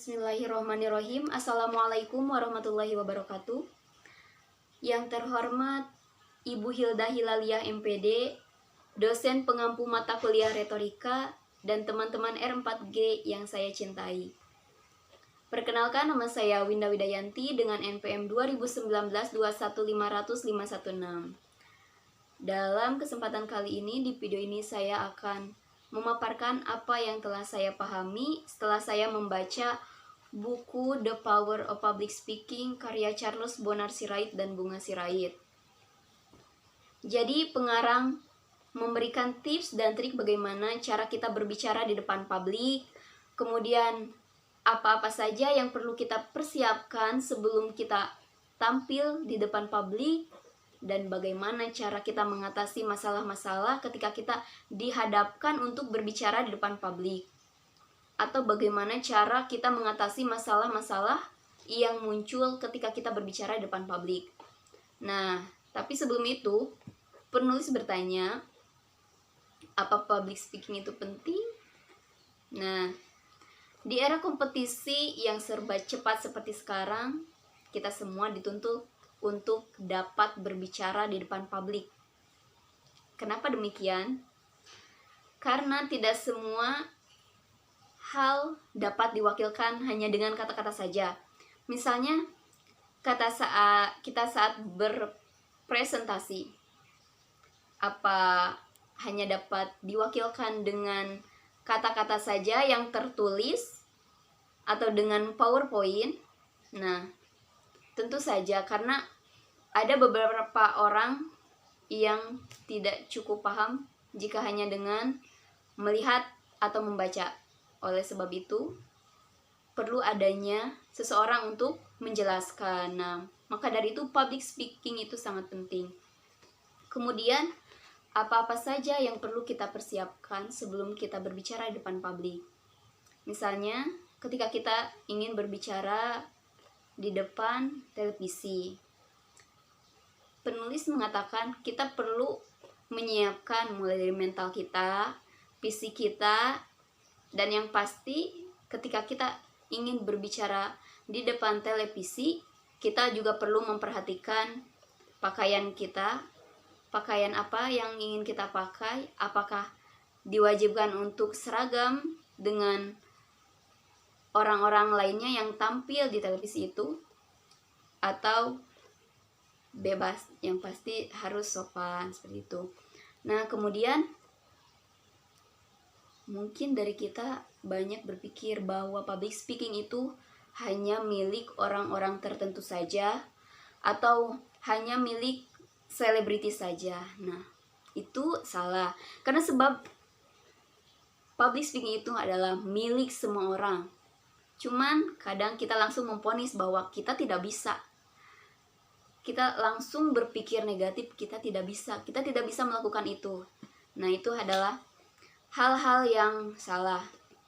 Bismillahirrahmanirrahim. Assalamualaikum warahmatullahi wabarakatuh. Yang terhormat Ibu Hilda Hilaliah MPD, dosen pengampu mata kuliah retorika, dan teman-teman R4G yang saya cintai. Perkenalkan, nama saya Winda Widayanti dengan NPM 2019-21500-516. Dalam kesempatan kali ini, di video ini saya akan memaparkan apa yang telah saya pahami setelah saya membaca buku The Power of Public Speaking karya Charles Bonar Sirait dan Bunga Sirait. Jadi pengarang memberikan tips dan trik bagaimana cara kita berbicara di depan publik, kemudian apa-apa saja yang perlu kita persiapkan sebelum kita tampil di depan publik, dan bagaimana cara kita mengatasi masalah-masalah ketika kita dihadapkan untuk berbicara di depan publik, atau bagaimana cara kita mengatasi masalah-masalah yang muncul ketika kita berbicara di depan publik. Nah, tapi sebelum itu, penulis bertanya, apa public speaking itu penting? Nah, di era kompetisi yang serba cepat seperti sekarang, kita semua dituntut untuk dapat berbicara di depan publik. Kenapa demikian? Karena tidak semua hal dapat diwakilkan hanya dengan kata-kata saja. Misalnya, kita saat berpresentasi, apa hanya dapat diwakilkan dengan kata-kata saja yang tertulis atau dengan PowerPoint? Nah, tentu saja, karena ada beberapa orang yang tidak cukup paham jika hanya dengan melihat atau membaca. Oleh sebab itu, perlu adanya seseorang untuk menjelaskan. Nah, maka dari itu public speaking itu sangat penting. Kemudian, apa-apa saja yang perlu kita persiapkan sebelum kita berbicara di depan publik. Misalnya, ketika kita ingin berbicara di depan televisi, penulis mengatakan kita perlu menyiapkan mulai dari mental kita, fisik kita, dan yang pasti ketika kita ingin berbicara di depan televisi, kita juga perlu memperhatikan pakaian kita, pakaian apa yang ingin kita pakai, apakah diwajibkan untuk seragam dengan orang-orang lainnya yang tampil di televisi itu, atau bebas, yang pasti harus sopan seperti itu. Nah, kemudian mungkin dari kita banyak berpikir bahwa public speaking itu hanya milik orang-orang tertentu saja atau hanya milik selebriti saja. Nah, itu salah. Karena sebab public speaking itu adalah milik semua orang. Cuman kadang kita langsung memvonis bahwa kita tidak bisa. Kita langsung berpikir negatif, kita tidak bisa melakukan itu. Nah, itu adalah hal-hal yang salah.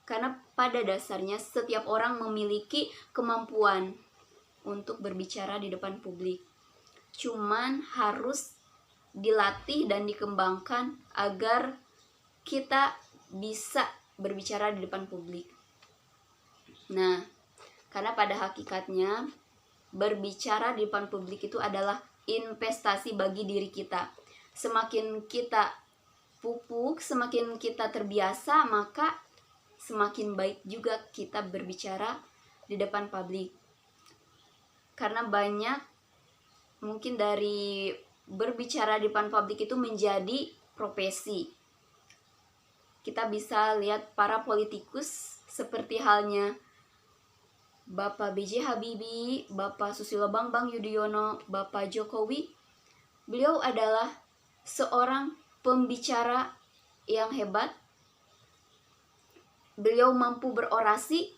Karena pada dasarnya setiap orang memiliki kemampuan untuk berbicara di depan publik. Cuman harus dilatih dan dikembangkan agar kita bisa berbicara di depan publik. Nah, karena pada hakikatnya berbicara di depan publik itu adalah investasi bagi diri kita. Semakin kita pupuk, semakin kita terbiasa, maka semakin baik juga kita berbicara di depan publik. Karena banyak mungkin dari berbicara di depan publik itu menjadi profesi. Kita bisa lihat para politikus seperti halnya Bapak B.J. Habibie, Bapak Susilo Bambang Yudhoyono, Bapak Jokowi. Beliau adalah seorang pembicara yang hebat. Beliau mampu berorasi.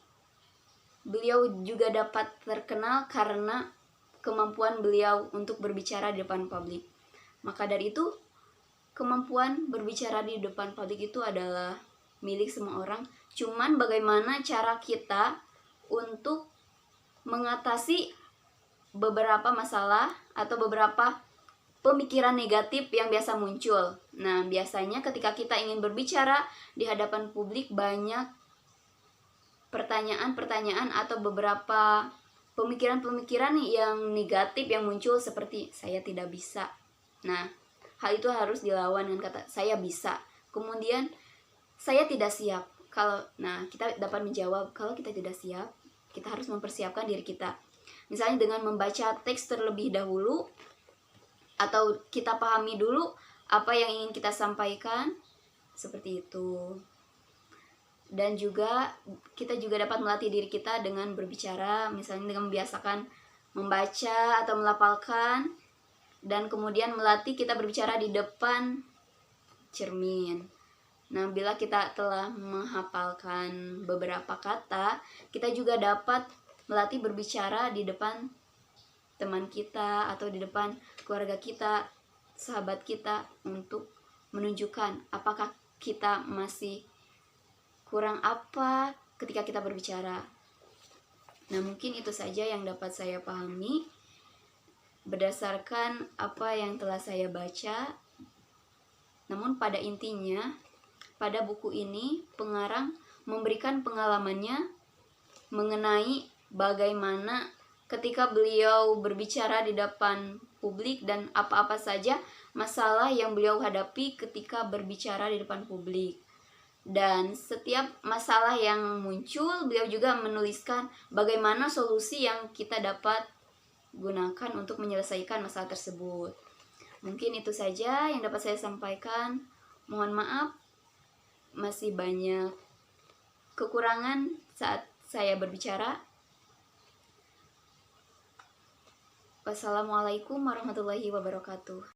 Beliau juga dapat terkenal karena kemampuan beliau untuk berbicara di depan publik. Maka dari itu, kemampuan berbicara di depan publik itu adalah milik semua orang. Cuman bagaimana cara kita untuk mengatasi beberapa masalah atau beberapa pemikiran negatif yang biasa muncul. Nah, biasanya ketika kita ingin berbicara di hadapan publik, banyak pertanyaan-pertanyaan atau beberapa pemikiran-pemikiran yang negatif yang muncul seperti saya tidak bisa. Nah, hal itu harus dilawan dengan kata saya bisa. Kemudian saya tidak siap. Kita dapat menjawab kalau kita tidak siap, kita harus mempersiapkan diri kita. Misalnya dengan membaca teks terlebih dahulu, atau kita pahami dulu apa yang ingin kita sampaikan, seperti itu. Dan juga kita juga dapat melatih diri kita dengan berbicara, misalnya dengan membiasakan membaca atau melafalkan, dan kemudian melatih kita berbicara di depan cermin. Nah, bila kita telah menghafalkan beberapa kata, kita juga dapat melatih berbicara di depan teman kita atau di depan keluarga kita, sahabat kita, untuk menunjukkan apakah kita masih kurang apa ketika kita berbicara. Nah, mungkin itu saja yang dapat saya pahami berdasarkan apa yang telah saya baca. Namun pada intinya, pada buku ini pengarang memberikan pengalamannya mengenai bagaimana ketika beliau berbicara di depan publik dan apa-apa saja masalah yang beliau hadapi ketika berbicara di depan publik. Dan setiap masalah yang muncul, beliau juga menuliskan bagaimana solusi yang kita dapat gunakan untuk menyelesaikan masalah tersebut. Mungkin itu saja yang dapat saya sampaikan. Mohon maaf, masih banyak kekurangan saat saya berbicara. Wassalamualaikum warahmatullahi wabarakatuh.